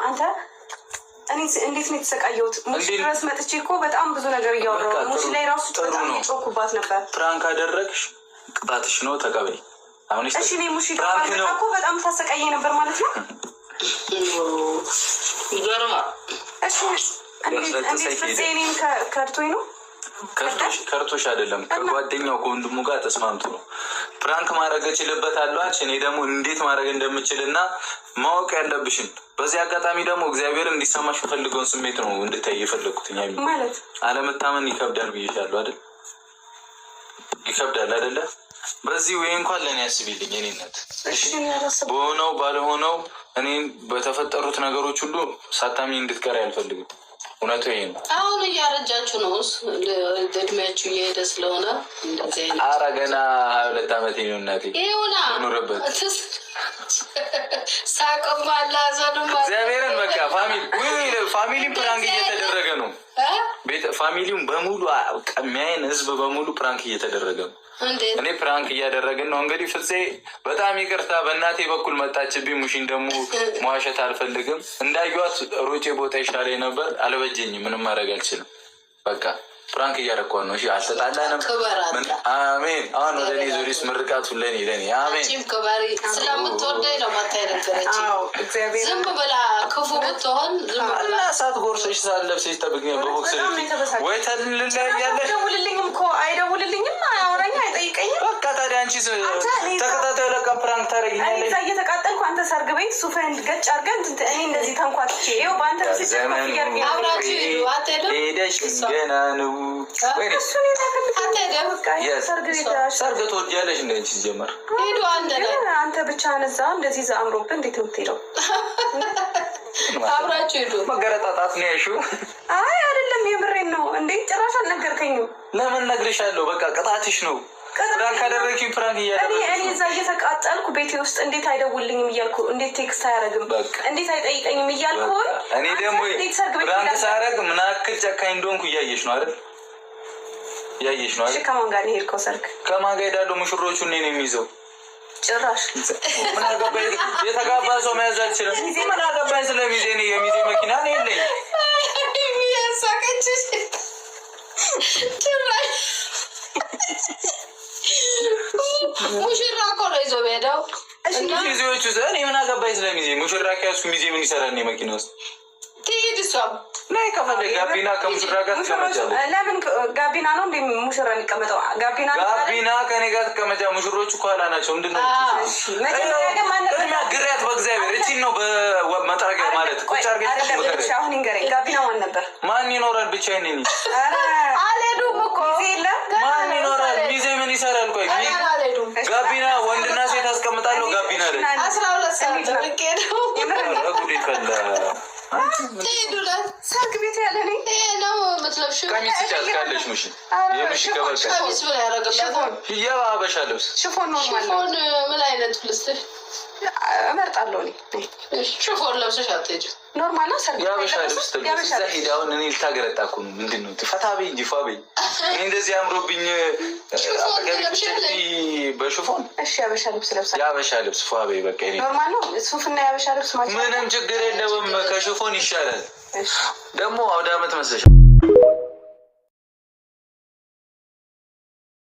አንተ እኔ እንዴት ነው የተሰቃየሁት? ሙሽ ድረስ መጥቼ እኮ በጣም ብዙ ነገር እያወራሁ ሙሽ ላይ ራሱ በጣም ጮኩባት ነበር። ፕራንክ አደረግሽ፣ ቅጣትሽ ነው ተቀበይ። አሁን እሺ እኔ ሙሽ ድረስ እኮ በጣም ታሰቃየኝ ነበር ማለት ነው። ይገርማ። እሺ እንዴት ፍፄኔን ከርቶኝ ነው? ከርቶሽ አይደለም፣ ከጓደኛው ከወንድሙ ጋር ተስማምቶ ነው። ፕራንክ ማድረግ እችልበታለሁ አልሽ። እኔ ደግሞ እንዴት ማድረግ እንደምችልና ማወቅ ያለብሽን በዚህ አጋጣሚ ደግሞ እግዚአብሔር እንዲሰማሽ የፈልገውን ስሜት ነው እንድታይ የፈለግኩት። ማለት አለመታመን ይከብዳል ብዬሻለሁ አይደል? ይከብዳል አይደለ? በዚህ ወይ እንኳን ለእኔ ያስቢልኝ እኔነት በሆነው ባለሆነው እኔን በተፈጠሩት ነገሮች ሁሉ ሳታምኝ እንድትቀር አልፈልግም። እውነቱ ይሄ ነው። አሁን እያረጃችሁ ነው፣ እድሜያችሁ እየሄደ ስለሆነ እንደዚህ አይነት ኧረ ገና 22 ዓመት ነው እናቴ። ይሁና ኑርበት ሳቆማላ ዘኑማ እግዚአብሔርን በቃ ፋሚሊ ፕራንክ እየተደረገ ነው። ፋሚሊውን በሙሉ የሚያይን ህዝብ በሙሉ ፕራንክ እየተደረገ ነው። እኔ ፕራንክ እያደረግን ነው። እንግዲህ ፍፄ በጣም ይቅርታ በእናቴ በኩል መጣችብኝ። ሙሽን ደግሞ መዋሸት አልፈልግም። እንዳዩት ሮጬ ቦታ ይሻለኝ ነበር። አልበጀኝም። ምንም ማድረግ አልችልም። በቃ ፕራንክ እያደረኳት ነው። እሺ አልተጣላንም። አሜን። አሁን ወደ እኔ ዙሪስ ምርቃቱ ለኔ አሜን። ክበሪ ስለምትወደኝ ነው ማታ የነገረችኝ። ዝም ብላ ክፉ ብትሆን እና ሰዓት ጎርሰሽ ሳለብሰሽ ጠብቅኝ። በቦክስ ወይ ተልለያያለሽ። ደውልልኝም እኮ አይደውልልኝም፣ አያወራኝም፣ አይጠይቀኝም። በቃ ታዲያ አንቺ ተከታታይ ለቃ ፕራንክ ታደርጊኛለሽ። እኔ እየተቃጠልኩ አንተ ሰርግ ቤት ሱፍህን ገጭ አድርገን እኔ እንደዚህ ተንኳትቼ ይኸው በአንተ ሄደሽ ገና ነው። ሰርግ ትወጃለሽ እንደ አንቺ ሲጀመር አንተ ብቻ ነዛ እንደዚህ አምሮብህ እንዴት ነው የምትሄደው? አብራችሁ ሄዱ። መገረጣጣት ነው ያልሺው? አይ አይደለም የምሬን ነው። እንዴ ጭራሽ አልነገርከኝም። ለምን ነግሬሻለሁ። በቃ ቅጣትሽ ነው። ፕራንክ አደረግሽኝ። ፕራንክ እያደረግሽ እኔ እዛ እየተቃጠልኩ ቤቴ ውስጥ እንዴት አይደውልኝም እያልኩ እንዴት ቴክስት አያደርግም እንዴት አይጠይቀኝም እያልኩ እኔ ደግሞ ፕራንክ ሳያደርግ ምን ያክል ጨካኝ እንደሆንኩ እያየሽ ነው አይደል? ያየሽ ነው አይደል? ከማን ጋር ሄድከው ሰርግ? ከማን ጋር ሄዳለሁ? ሙሽሮቹ እኔ ነው የሚይዘው። ጭራሽ ምን አገባኝ? የተጋባ ሰው መያዝ አልችልም። ምን አገባኝ ስለሚዜ? እኔ የሚዜ መኪና ነው የለኝ። የሚያሳቀችሽ ጭራሽ ሙሽራ እኮ ነው ይዞ ሄደው። ሚዜዎቹ እኔ ምን አገባኝ ስለሚዜ? ሙሽራ ከያዝኩ ሚዜ ምን ይሰራል እኔ መኪና ውስጥ? ትሄድ እሷም ላይ ከፈለግ ጋቢና ከሙሽራ ጋር ትቀመጫለች። ለምን ጋቢና ነው እንደ ሙሽራ የሚቀመጠው? ጋቢና ከኔ ጋር ትቀመጫ። ሙሽሮቹ ከኋላ ናቸው። ምንድነው ግሪያት? በእግዚአብሔር እቺን ነው በመጠረጊያ ማለት ቁጭ አድርገሽ። አሁን ንገረኝ፣ ጋቢና ማን ነበር? ማን ይኖራል? ብቻዬን ነኝ። አልሄዱም እኮ ማን ይኖራል? ሚዜ ምን ይሰራል? ቆይ ጋቢና ወንድና ሴት አስቀምጣለሁ። ጋቢና ላይ 12 ሰዓት ነው ጉዴ ፈላ። ሰርግ ቤት ያለ ነው የምትለብሺው ቀሚስ ካለሽ ሙሽ የሙሽ ቀሚስ ምን ያደርግላታል? የሀበሻ ልብስ ሽፎን ኖርማል። ሽፎን ምን አይነት ልስጥሽ? እመርጣለሁ እኔ ሽፎን ለብሰሽ አትሄጂም። ኖርማል ነው ሰርግ የሀበሻ ልብስ ትልበስ። እዛ ሄዳ አሁን እኔ ልታገረጣ እኮ ነው። ምንድን ነው ፈታ በይ እንጂ ፏ በይ። እኔ እንደዚህ አምሮብኝ በሽፎን እሺ የሀበሻ ልብስ ለብሳ የሀበሻ ልብስ ፏ በይ። በቃ ኖርማል ነው። ሱፍና የሀበሻ ልብስ ማለት ምንም ችግር የለውም። ከሽፎን ይሻላል ደግሞ አውደ ዓመት መስለሽ